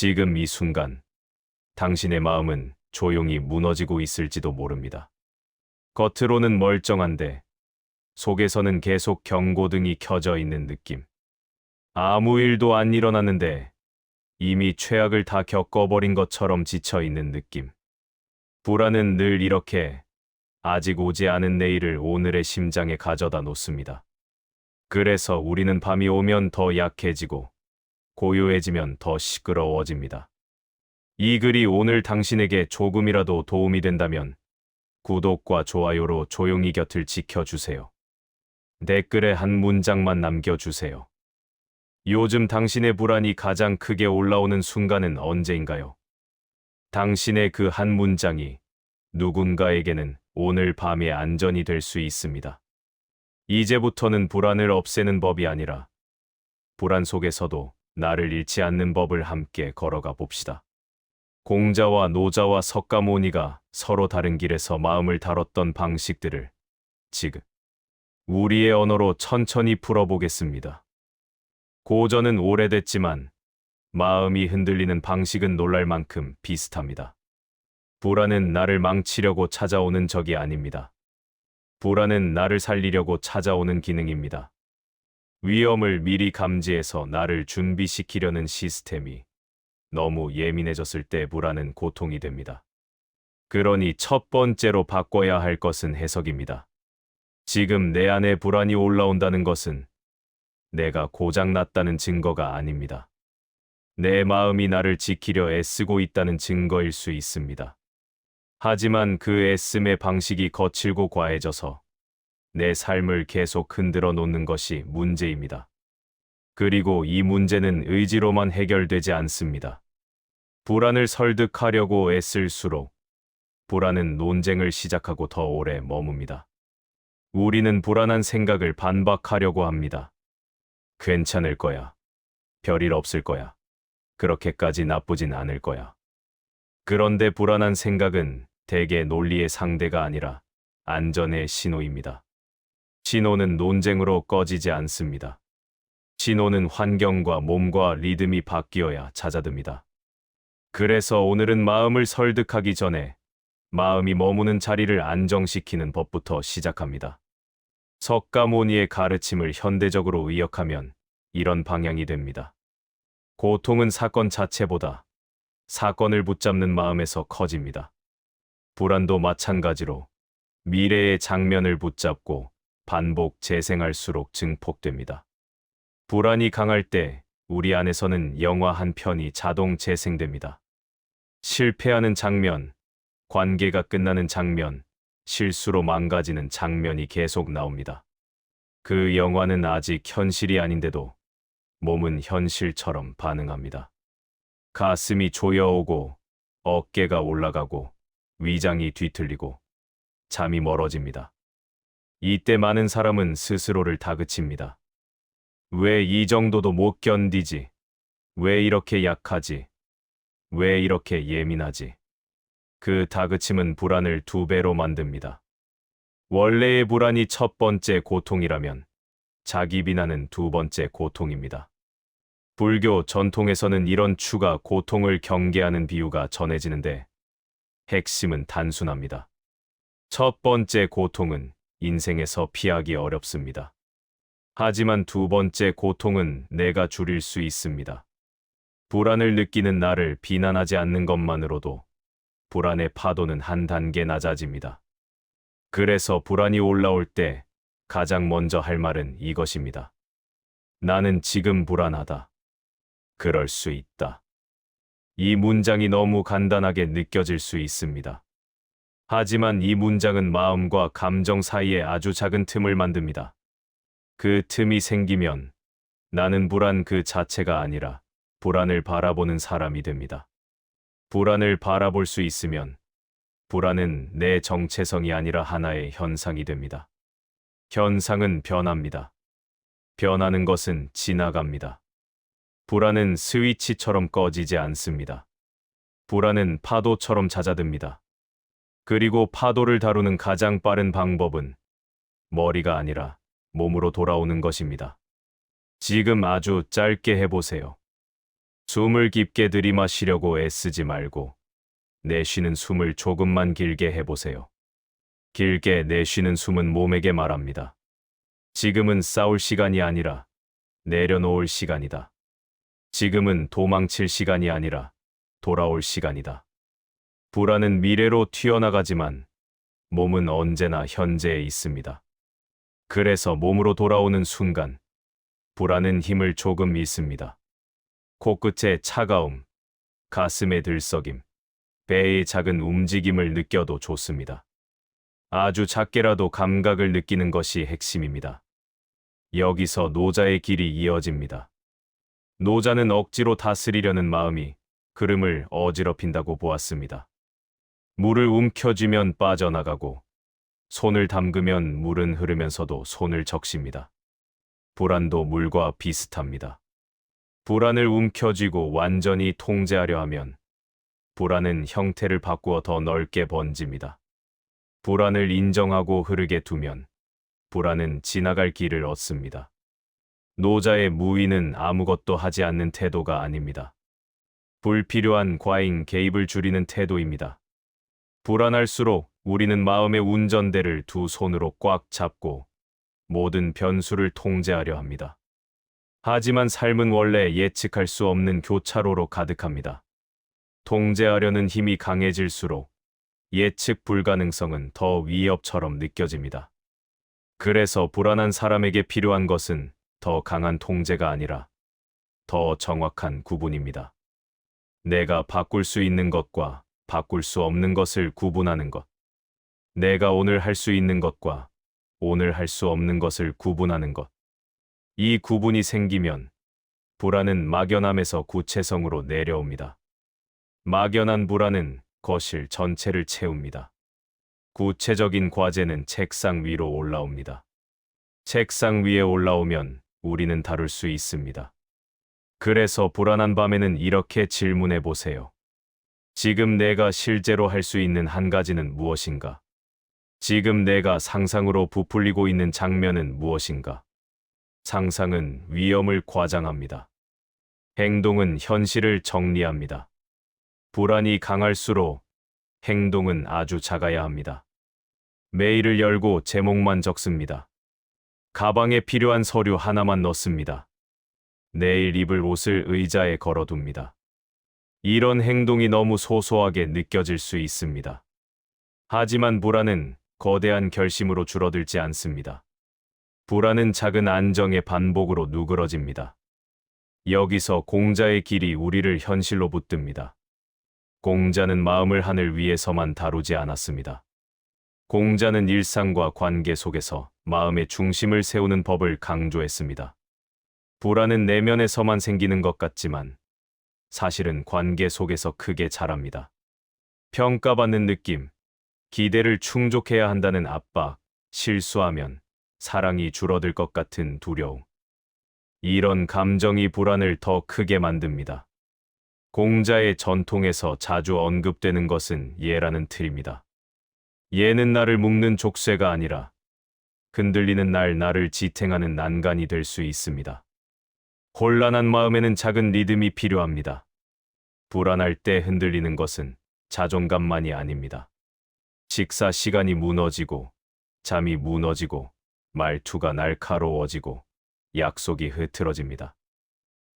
지금 이 순간 당신의 마음은 조용히 무너지고 있을지도 모릅니다. 겉으로는 멀쩡한데 속에서는 계속 경고등이 켜져 있는 느낌. 아무 일도 안 일어났는데 이미 최악을 다 겪어버린 것처럼 지쳐 있는 느낌. 불안은 늘 이렇게 아직 오지 않은 내일을 오늘의 심장에 가져다 놓습니다. 그래서 우리는 밤이 오면 더 약해지고 고요해지면 더 시끄러워집니다. 이 글이 오늘 당신에게 조금이라도 도움이 된다면 구독과 좋아요로 조용히 곁을 지켜주세요. 댓글에 한 문장만 남겨주세요. 요즘 당신의 불안이 가장 크게 올라오는 순간은 언제인가요? 당신의 그 한 문장이 누군가에게는 오늘 밤의 안전이 될 수 있습니다. 이제부터는 불안을 없애는 법이 아니라 불안 속에서도 나를 잃지 않는 법을 함께 걸어가 봅시다. 공자와 노자와 석가모니가 서로 다른 길에서 마음을 다뤘던 방식들을 지금 우리의 언어로 천천히 풀어보겠습니다. 고전은 오래됐지만 마음이 흔들리는 방식은 놀랄 만큼 비슷합니다. 불안은 나를 망치려고 찾아오는 적이 아닙니다. 불안은 나를 살리려고 찾아오는 기능입니다. 위험을 미리 감지해서 나를 준비시키려는 시스템이 너무 예민해졌을 때 불안은 고통이 됩니다. 그러니 첫 번째로 바꿔야 할 것은 해석입니다. 지금 내 안에 불안이 올라온다는 것은 내가 고장났다는 증거가 아닙니다. 내 마음이 나를 지키려 애쓰고 있다는 증거일 수 있습니다. 하지만 그 애씀의 방식이 거칠고 과해져서 내 삶을 계속 흔들어 놓는 것이 문제입니다. 그리고 이 문제는 의지로만 해결되지 않습니다. 불안을 설득하려고 애쓸수록 불안은 논쟁을 시작하고 더 오래 머뭅니다. 우리는 불안한 생각을 반박하려고 합니다. 괜찮을 거야. 별일 없을 거야. 그렇게까지 나쁘진 않을 거야. 그런데 불안한 생각은 대개 논리의 상대가 아니라 안전의 신호입니다. 신호는 논쟁으로 꺼지지 않습니다. 신호는 환경과 몸과 리듬이 바뀌어야 잦아듭니다. 그래서 오늘은 마음을 설득하기 전에 마음이 머무는 자리를 안정시키는 법부터 시작합니다. 석가모니의 가르침을 현대적으로 의역하면 이런 방향이 됩니다. 고통은 사건 자체보다 사건을 붙잡는 마음에서 커집니다. 불안도 마찬가지로 미래의 장면을 붙잡고 반복 재생할수록 증폭됩니다. 불안이 강할 때 우리 안에서는 영화 한 편이 자동 재생됩니다. 실패하는 장면, 관계가 끝나는 장면, 실수로 망가지는 장면이 계속 나옵니다. 그 영화는 아직 현실이 아닌데도 몸은 현실처럼 반응합니다. 가슴이 조여오고 어깨가 올라가고 위장이 뒤틀리고 잠이 멀어집니다. 이때 많은 사람은 스스로를 다그칩니다. 왜 이 정도도 못 견디지? 왜 이렇게 약하지? 왜 이렇게 예민하지? 그 다그침은 불안을 2배로 만듭니다. 원래의 불안이 첫 번째 고통이라면 자기 비난은 2번째 고통입니다. 불교 전통에서는 이런 추가 고통을 경계하는 비유가 전해지는데 핵심은 단순합니다. 첫 번째 고통은 인생에서 피하기 어렵습니다. 하지만 2번째 고통은 내가 줄일 수 있습니다. 불안을 느끼는 나를 비난하지 않는 것만으로도 불안의 파도는 한 단계 낮아집니다. 그래서 불안이 올라올 때 가장 먼저 할 말은 이것입니다. 나는 지금 불안하다. 그럴 수 있다. 이 문장이 너무 간단하게 느껴질 수 있습니다. 하지만 이 문장은 마음과 감정 사이에 아주 작은 틈을 만듭니다. 그 틈이 생기면 나는 불안 그 자체가 아니라 불안을 바라보는 사람이 됩니다. 불안을 바라볼 수 있으면 불안은 내 정체성이 아니라 하나의 현상이 됩니다. 현상은 변합니다. 변하는 것은 지나갑니다. 불안은 스위치처럼 꺼지지 않습니다. 불안은 파도처럼 잦아듭니다. 그리고 파도를 다루는 가장 빠른 방법은 머리가 아니라 몸으로 돌아오는 것입니다. 지금 아주 짧게 해보세요. 숨을 깊게 들이마시려고 애쓰지 말고 내쉬는 숨을 조금만 길게 해보세요. 길게 내쉬는 숨은 몸에게 말합니다. 지금은 싸울 시간이 아니라 내려놓을 시간이다. 지금은 도망칠 시간이 아니라 돌아올 시간이다. 불안은 미래로 튀어나가지만 몸은 언제나 현재에 있습니다. 그래서 몸으로 돌아오는 순간 불안은 힘을 조금 잃습니다. 코끝의 차가움, 가슴의 들썩임, 배의 작은 움직임을 느껴도 좋습니다. 아주 작게라도 감각을 느끼는 것이 핵심입니다. 여기서 노자의 길이 이어집니다. 노자는 억지로 다스리려는 마음이 흐름을 어지럽힌다고 보았습니다. 물을 움켜쥐면 빠져나가고 손을 담그면 물은 흐르면서도 손을 적십니다. 불안도 물과 비슷합니다. 불안을 움켜쥐고 완전히 통제하려 하면 불안은 형태를 바꾸어 더 넓게 번집니다. 불안을 인정하고 흐르게 두면 불안은 지나갈 길을 얻습니다. 노자의 무위는 아무것도 하지 않는 태도가 아닙니다. 불필요한 과잉 개입을 줄이는 태도입니다. 불안할수록 우리는 마음의 운전대를 두 손으로 꽉 잡고 모든 변수를 통제하려 합니다. 하지만 삶은 원래 예측할 수 없는 교차로로 가득합니다. 통제하려는 힘이 강해질수록 예측 불가능성은 더 위협처럼 느껴집니다. 그래서 불안한 사람에게 필요한 것은 더 강한 통제가 아니라 더 정확한 구분입니다. 내가 바꿀 수 있는 것과 바꿀 수 없는 것을 구분하는 것. 내가 오늘 할 수 있는 것과 오늘 할 수 없는 것을 구분하는 것. 이 구분이 생기면 불안은 막연함에서 구체성으로 내려옵니다. 막연한 불안은 거실 전체를 채웁니다. 구체적인 과제는 책상 위로 올라옵니다. 책상 위에 올라오면 우리는 다룰 수 있습니다. 그래서 불안한 밤에는 이렇게 질문해 보세요. 지금 내가 실제로 할 수 있는 한 가지는 무엇인가? 지금 내가 상상으로 부풀리고 있는 장면은 무엇인가? 상상은 위험을 과장합니다. 행동은 현실을 정리합니다. 불안이 강할수록 행동은 아주 작아야 합니다. 메일을 열고 제목만 적습니다. 가방에 필요한 서류 하나만 넣습니다. 내일 입을 옷을 의자에 걸어둡니다. 이런 행동이 너무 소소하게 느껴질 수 있습니다. 하지만 불안은 거대한 결심으로 줄어들지 않습니다. 불안은 작은 안정의 반복으로 누그러집니다. 여기서 공자의 길이 우리를 현실로 붙듭니다. 공자는 마음을 하늘 위에서만 다루지 않았습니다. 공자는 일상과 관계 속에서 마음의 중심을 세우는 법을 강조했습니다. 불안은 내면에서만 생기는 것 같지만 사실은 관계 속에서 크게 자랍니다. 평가받는 느낌, 기대를 충족해야 한다는 압박, 실수하면 사랑이 줄어들 것 같은 두려움. 이런 감정이 불안을 더 크게 만듭니다. 공자의 전통에서 자주 언급되는 것은 예라는 틀입니다. 예는 나를 묶는 족쇄가 아니라 흔들리는 나를 지탱하는 난간이 될 수 있습니다. 혼란한 마음에는 작은 리듬이 필요합니다. 불안할 때 흔들리는 것은 자존감만이 아닙니다. 식사 시간이 무너지고, 잠이 무너지고, 말투가 날카로워지고, 약속이 흐트러집니다.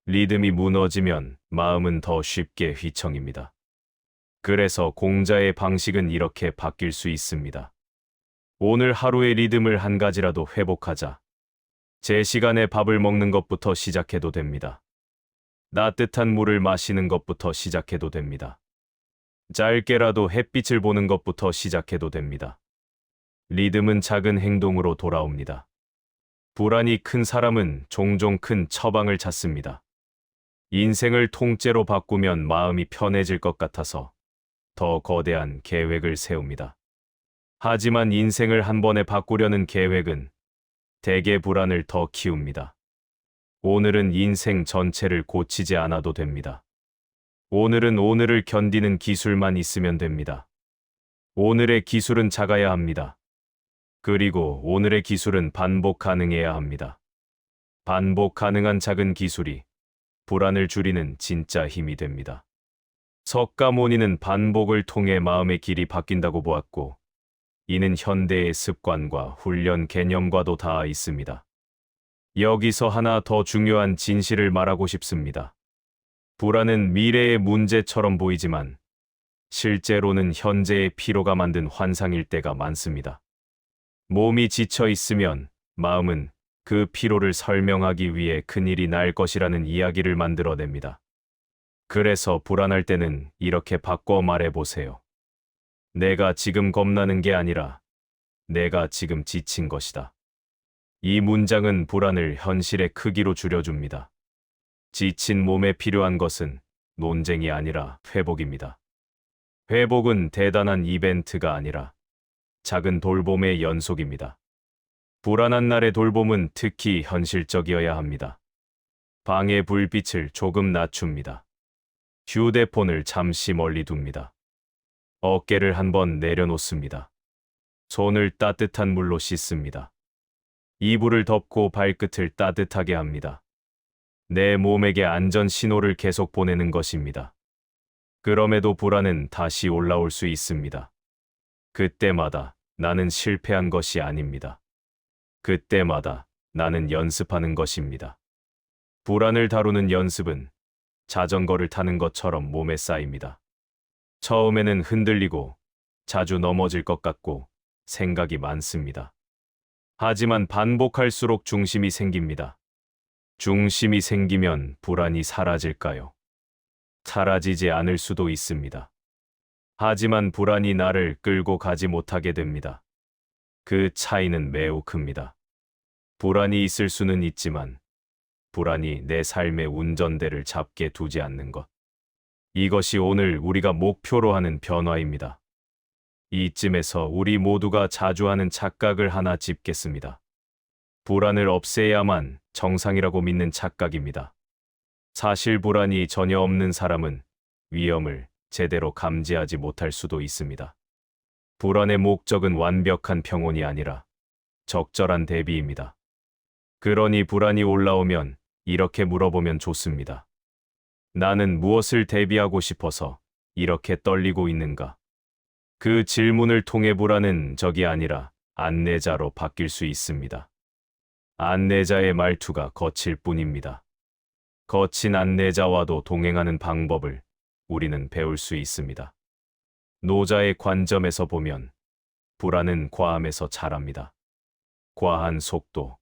리듬이 무너지면 마음은 더 쉽게 휘청입니다. 그래서 공자의 방식은 이렇게 바뀔 수 있습니다. 오늘 하루의 리듬을 한 가지라도 회복하자. 제 시간에 밥을 먹는 것부터 시작해도 됩니다. 따뜻한 물을 마시는 것부터 시작해도 됩니다. 짧게라도 햇빛을 보는 것부터 시작해도 됩니다. 리듬은 작은 행동으로 돌아옵니다. 불안이 큰 사람은 종종 큰 처방을 찾습니다. 인생을 통째로 바꾸면 마음이 편해질 것 같아서 더 거대한 계획을 세웁니다. 하지만 인생을 한 번에 바꾸려는 계획은 대개 불안을 더 키웁니다. 오늘은 인생 전체를 고치지 않아도 됩니다. 오늘은 오늘을 견디는 기술만 있으면 됩니다. 오늘의 기술은 작아야 합니다. 그리고 오늘의 기술은 반복 가능해야 합니다. 반복 가능한 작은 기술이 불안을 줄이는 진짜 힘이 됩니다. 석가모니는 반복을 통해 마음의 길이 바뀐다고 보았고, 이는 현대의 습관과 훈련 개념과도 닿아 있습니다. 여기서 하나 더 중요한 진실을 말하고 싶습니다. 불안은 미래의 문제처럼 보이지만, 실제로는 현재의 피로가 만든 환상일 때가 많습니다. 몸이 지쳐 있으면 마음은 그 피로를 설명하기 위해 큰일이 날 것이라는 이야기를 만들어냅니다. 그래서 불안할 때는 이렇게 바꿔 말해보세요. 내가 지금 겁나는 게 아니라 내가 지금 지친 것이다. 이 문장은 불안을 현실의 크기로 줄여줍니다. 지친 몸에 필요한 것은 논쟁이 아니라 회복입니다. 회복은 대단한 이벤트가 아니라 작은 돌봄의 연속입니다. 불안한 날의 돌봄은 특히 현실적이어야 합니다. 방의 불빛을 조금 낮춥니다. 휴대폰을 잠시 멀리 둡니다. 어깨를 한번 내려놓습니다. 손을 따뜻한 물로 씻습니다. 이불을 덮고 발끝을 따뜻하게 합니다. 내 몸에게 안전 신호를 계속 보내는 것입니다. 그럼에도 불안은 다시 올라올 수 있습니다. 그때마다 나는 실패한 것이 아닙니다. 그때마다 나는 연습하는 것입니다. 불안을 다루는 연습은 자전거를 타는 것처럼 몸에 쌓입니다. 처음에는 흔들리고 자주 넘어질 것 같고 생각이 많습니다. 하지만 반복할수록 중심이 생깁니다. 중심이 생기면 불안이 사라질까요? 사라지지 않을 수도 있습니다. 하지만 불안이 나를 끌고 가지 못하게 됩니다. 그 차이는 매우 큽니다. 불안이 있을 수는 있지만 불안이 내 삶의 운전대를 잡게 두지 않는 것. 이것이 오늘 우리가 목표로 하는 변화입니다. 이쯤에서 우리 모두가 자주 하는 착각을 하나 짚겠습니다. 불안을 없애야만 정상이라고 믿는 착각입니다. 사실 불안이 전혀 없는 사람은 위험을 제대로 감지하지 못할 수도 있습니다. 불안의 목적은 완벽한 평온이 아니라 적절한 대비입니다. 그러니 불안이 올라오면 이렇게 물어보면 좋습니다. 나는 무엇을 대비하고 싶어서 이렇게 떨리고 있는가? 그 질문을 통해 불안은 적이 아니라 안내자로 바뀔 수 있습니다. 안내자의 말투가 거칠 뿐입니다. 거친 안내자와도 동행하는 방법을 우리는 배울 수 있습니다. 노자의 관점에서 보면 불안은 과함에서 자랍니다. 과한 속도,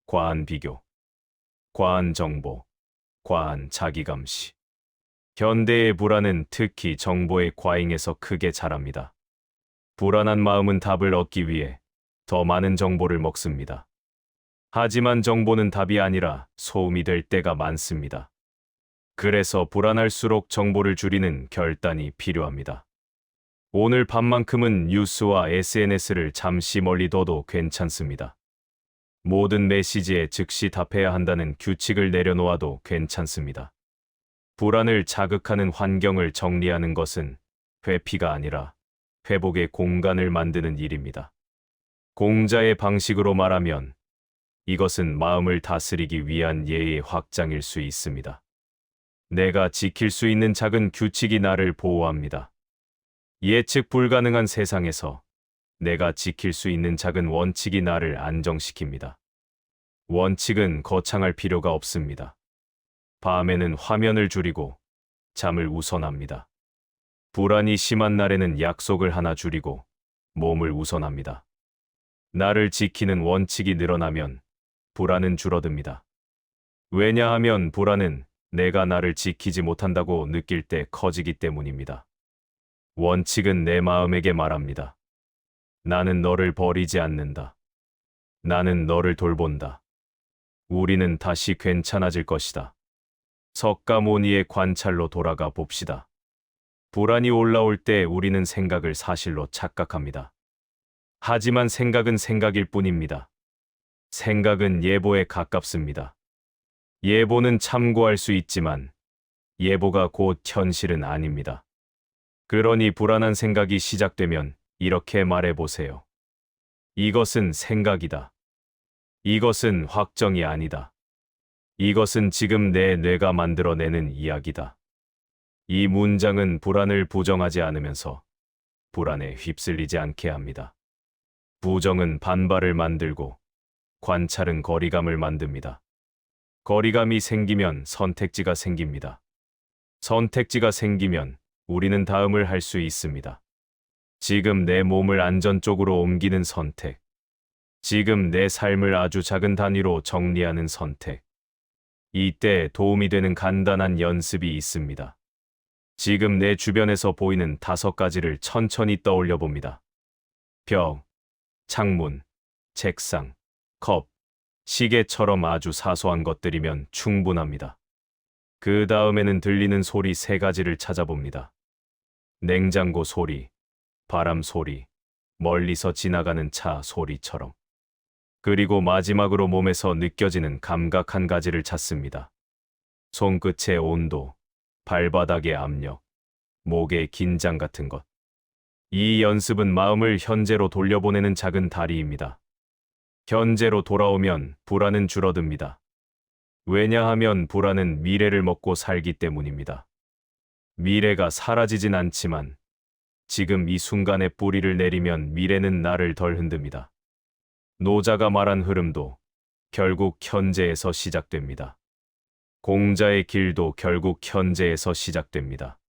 과한 비교, 과한 정보, 과한 자기감시. 현대의 불안은 특히 정보의 과잉에서 크게 자랍니다. 불안한 마음은 답을 얻기 위해 더 많은 정보를 먹습니다. 하지만 정보는 답이 아니라 소음이 될 때가 많습니다. 그래서 불안할수록 정보를 줄이는 결단이 필요합니다. 오늘 밤만큼은 뉴스와 SNS를 잠시 멀리 둬도 괜찮습니다. 모든 메시지에 즉시 답해야 한다는 규칙을 내려놓아도 괜찮습니다. 불안을 자극하는 환경을 정리하는 것은 회피가 아니라 회복의 공간을 만드는 일입니다. 공자의 방식으로 말하면 이것은 마음을 다스리기 위한 예의 확장일 수 있습니다. 내가 지킬 수 있는 작은 규칙이 나를 보호합니다. 예측 불가능한 세상에서 내가 지킬 수 있는 작은 원칙이 나를 안정시킵니다. 원칙은 거창할 필요가 없습니다. 밤에는 화면을 줄이고 잠을 우선합니다. 불안이 심한 날에는 약속을 하나 줄이고 몸을 우선합니다. 나를 지키는 원칙이 늘어나면 불안은 줄어듭니다. 왜냐하면 불안은 내가 나를 지키지 못한다고 느낄 때 커지기 때문입니다. 원칙은 내 마음에게 말합니다. 나는 너를 버리지 않는다. 나는 너를 돌본다. 우리는 다시 괜찮아질 것이다. 석가모니의 관찰로 돌아가 봅시다. 불안이 올라올 때 우리는 생각을 사실로 착각합니다. 하지만 생각은 생각일 뿐입니다. 생각은 예보에 가깝습니다. 예보는 참고할 수 있지만 예보가 곧 현실은 아닙니다. 그러니 불안한 생각이 시작되면 이렇게 말해보세요. 이것은 생각이다. 이것은 확정이 아니다. 이것은 지금 내 뇌가 만들어내는 이야기다. 이 문장은 불안을 부정하지 않으면서 불안에 휩쓸리지 않게 합니다. 부정은 반발을 만들고 관찰은 거리감을 만듭니다. 거리감이 생기면 선택지가 생깁니다. 선택지가 생기면 우리는 다음을 할 수 있습니다. 지금 내 몸을 안전 쪽으로 옮기는 선택. 지금 내 삶을 아주 작은 단위로 정리하는 선택. 이때 도움이 되는 간단한 연습이 있습니다. 지금 내 주변에서 보이는 5가지를 천천히 떠올려 봅니다. 벽, 창문, 책상, 컵, 시계처럼 아주 사소한 것들이면 충분합니다. 그 다음에는 들리는 소리 3가지를 찾아봅니다. 냉장고 소리, 바람 소리, 멀리서 지나가는 차 소리처럼. 그리고 마지막으로 몸에서 느껴지는 감각 1가지를 찾습니다. 손끝의 온도, 발바닥의 압력, 목의 긴장 같은 것. 이 연습은 마음을 현재로 돌려보내는 작은 다리입니다. 현재로 돌아오면 불안은 줄어듭니다. 왜냐하면 불안은 미래를 먹고 살기 때문입니다. 미래가 사라지진 않지만 지금 이 순간에 뿌리를 내리면 미래는 나를 덜 흔듭니다. 노자가 말한 흐름도 결국 현재에서 시작됩니다. 공자의 길도 결국 현재에서 시작됩니다.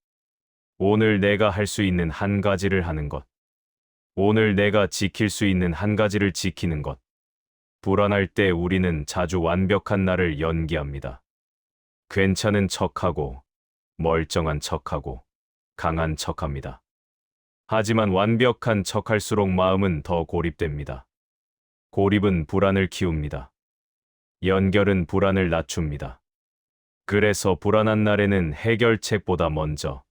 오늘 내가 할 수 있는 1가지를 하는 것. 오늘 내가 지킬 수 있는 1가지를 지키는 것. 불안할 때 우리는 자주 완벽한 나를 연기합니다. 괜찮은 척하고, 멀쩡한 척하고, 강한 척합니다. 하지만 완벽한 척할수록 마음은 더 고립됩니다. 고립은 불안을 키웁니다. 연결은 불안을 낮춥니다. 그래서 불안한 날에는 해결책보다 먼저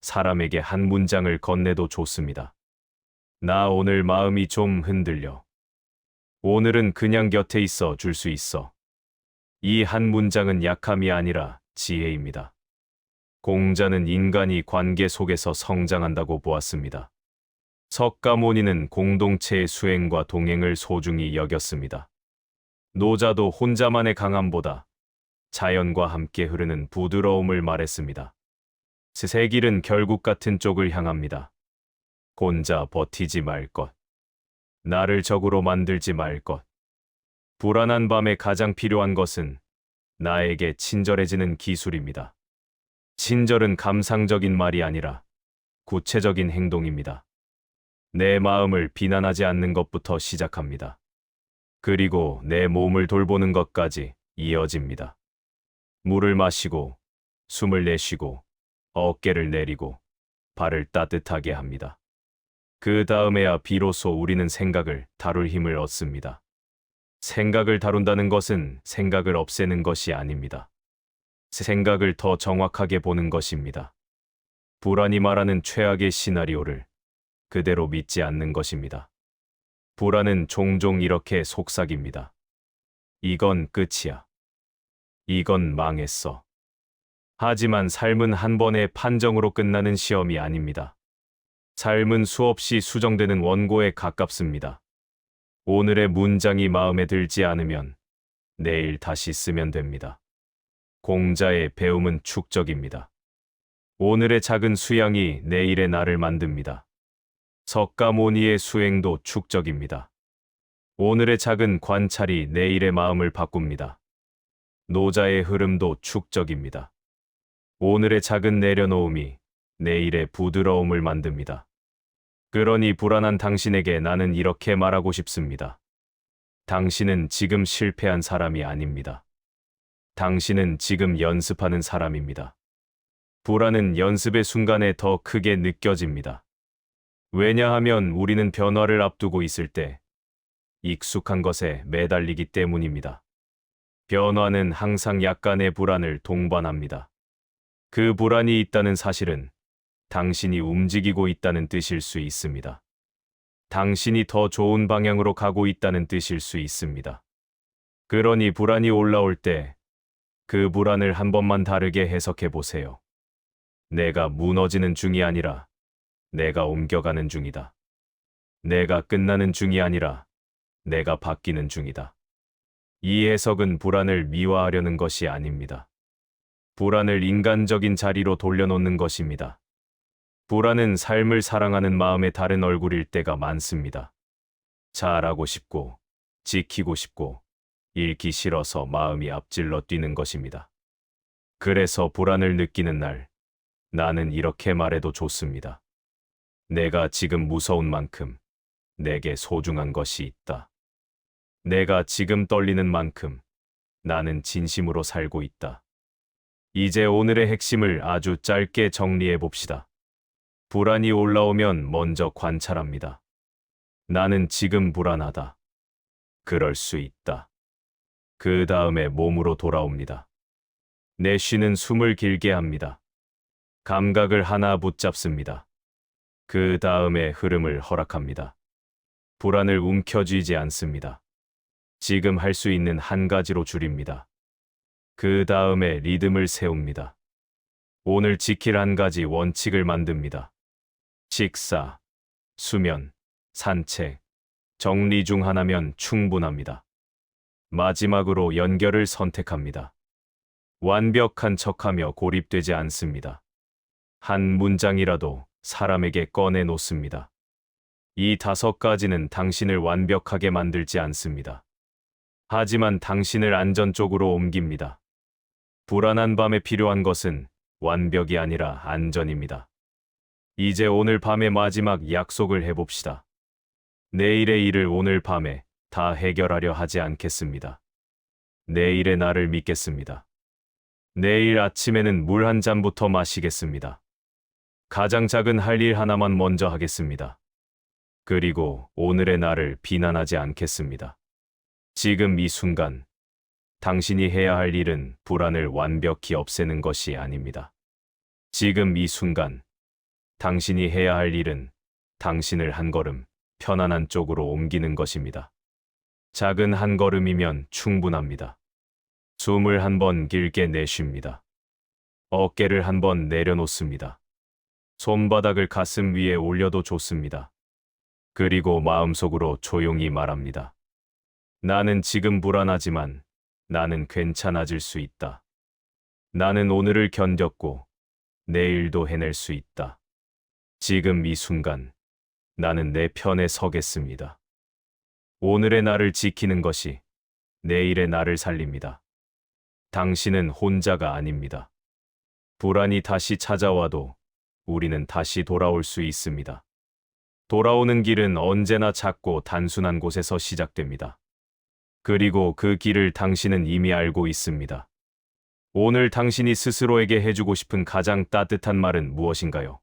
사람에게 한 문장을 건네도 좋습니다. 나 오늘 마음이 좀 흔들려. 오늘은 그냥 곁에 있어 줄 수 있어. 이 한 문장은 약함이 아니라 지혜입니다. 공자는 인간이 관계 속에서 성장한다고 보았습니다. 석가모니는 공동체의 수행과 동행을 소중히 여겼습니다. 노자도 혼자만의 강함보다 자연과 함께 흐르는 부드러움을 말했습니다. 세 길은 결국 같은 쪽을 향합니다. 혼자 버티지 말 것. 나를 적으로 만들지 말 것. 불안한 밤에 가장 필요한 것은 나에게 친절해지는 기술입니다. 친절은 감상적인 말이 아니라 구체적인 행동입니다. 내 마음을 비난하지 않는 것부터 시작합니다. 그리고 내 몸을 돌보는 것까지 이어집니다. 물을 마시고, 숨을 내쉬고, 어깨를 내리고, 발을 따뜻하게 합니다. 그 다음에야 비로소 우리는 생각을 다룰 힘을 얻습니다. 생각을 다룬다는 것은 생각을 없애는 것이 아닙니다. 생각을 더 정확하게 보는 것입니다. 불안이 말하는 최악의 시나리오를 그대로 믿지 않는 것입니다. 불안은 종종 이렇게 속삭입니다. 이건 끝이야. 이건 망했어. 하지만 삶은 한 번의 판정으로 끝나는 시험이 아닙니다. 삶은 수없이 수정되는 원고에 가깝습니다. 오늘의 문장이 마음에 들지 않으면 내일 다시 쓰면 됩니다. 공자의 배움은 축적입니다. 오늘의 작은 수양이 내일의 나를 만듭니다. 석가모니의 수행도 축적입니다. 오늘의 작은 관찰이 내일의 마음을 바꿉니다. 노자의 흐름도 축적입니다. 오늘의 작은 내려놓음이 내일의 부드러움을 만듭니다. 그러니 불안한 당신에게 나는 이렇게 말하고 싶습니다. 당신은 지금 실패한 사람이 아닙니다. 당신은 지금 연습하는 사람입니다. 불안은 연습의 순간에 더 크게 느껴집니다. 왜냐하면 우리는 변화를 앞두고 있을 때 익숙한 것에 매달리기 때문입니다. 변화는 항상 약간의 불안을 동반합니다. 그 불안이 있다는 사실은 당신이 움직이고 있다는 뜻일 수 있습니다. 당신이 더 좋은 방향으로 가고 있다는 뜻일 수 있습니다. 그러니 불안이 올라올 때 그 불안을 한 번만 다르게 해석해 보세요. 내가 무너지는 중이 아니라 내가 옮겨가는 중이다. 내가 끝나는 중이 아니라 내가 바뀌는 중이다. 이 해석은 불안을 미화하려는 것이 아닙니다. 불안을 인간적인 자리로 돌려놓는 것입니다. 불안은 삶을 사랑하는 마음의 다른 얼굴일 때가 많습니다. 잘하고 싶고, 지키고 싶고, 잃기 싫어서 마음이 앞질러 뛰는 것입니다. 그래서 불안을 느끼는 날, 나는 이렇게 말해도 좋습니다. 내가 지금 무서운 만큼 내게 소중한 것이 있다. 내가 지금 떨리는 만큼 나는 진심으로 살고 있다. 이제 오늘의 핵심을 아주 짧게 정리해 봅시다. 불안이 올라오면 먼저 관찰합니다. 나는 지금 불안하다. 그럴 수 있다. 그 다음에 몸으로 돌아옵니다. 내쉬는 숨을 길게 합니다. 감각을 하나 붙잡습니다. 그 다음에 흐름을 허락합니다. 불안을 움켜쥐지 않습니다. 지금 할 수 있는 한 가지로 줄입니다. 그 다음에 리듬을 세웁니다. 오늘 지킬 한 가지 원칙을 만듭니다. 식사, 수면, 산책, 정리 중 하나면 충분합니다. 마지막으로 연결을 선택합니다. 완벽한 척하며 고립되지 않습니다. 한 문장이라도 사람에게 꺼내 놓습니다. 이 5가지는 당신을 완벽하게 만들지 않습니다. 하지만 당신을 안전 쪽으로 옮깁니다. 불안한 밤에 필요한 것은 완벽이 아니라 안전입니다. 이제 오늘 밤의 마지막 약속을 해봅시다. 내일의 일을 오늘 밤에 다 해결하려 하지 않겠습니다. 내일의 나를 믿겠습니다. 내일 아침에는 물 한 잔부터 마시겠습니다. 가장 작은 할 일 하나만 먼저 하겠습니다. 그리고 오늘의 나를 비난하지 않겠습니다. 지금 이 순간, 당신이 해야 할 일은 불안을 완벽히 없애는 것이 아닙니다. 지금 이 순간, 당신이 해야 할 일은 당신을 한 걸음 편안한 쪽으로 옮기는 것입니다. 작은 한 걸음이면 충분합니다. 숨을 한 번 길게 내쉽니다. 어깨를 한 번 내려놓습니다. 손바닥을 가슴 위에 올려도 좋습니다. 그리고 마음속으로 조용히 말합니다. 나는 지금 불안하지만 나는 괜찮아질 수 있다. 나는 오늘을 견뎠고 내일도 해낼 수 있다. 지금 이 순간 나는 내 편에 서겠습니다. 오늘의 나를 지키는 것이 내일의 나를 살립니다. 당신은 혼자가 아닙니다. 불안이 다시 찾아와도 우리는 다시 돌아올 수 있습니다. 돌아오는 길은 언제나 작고 단순한 곳에서 시작됩니다. 그리고 그 길을 당신은 이미 알고 있습니다. 오늘 당신이 스스로에게 해주고 싶은 가장 따뜻한 말은 무엇인가요?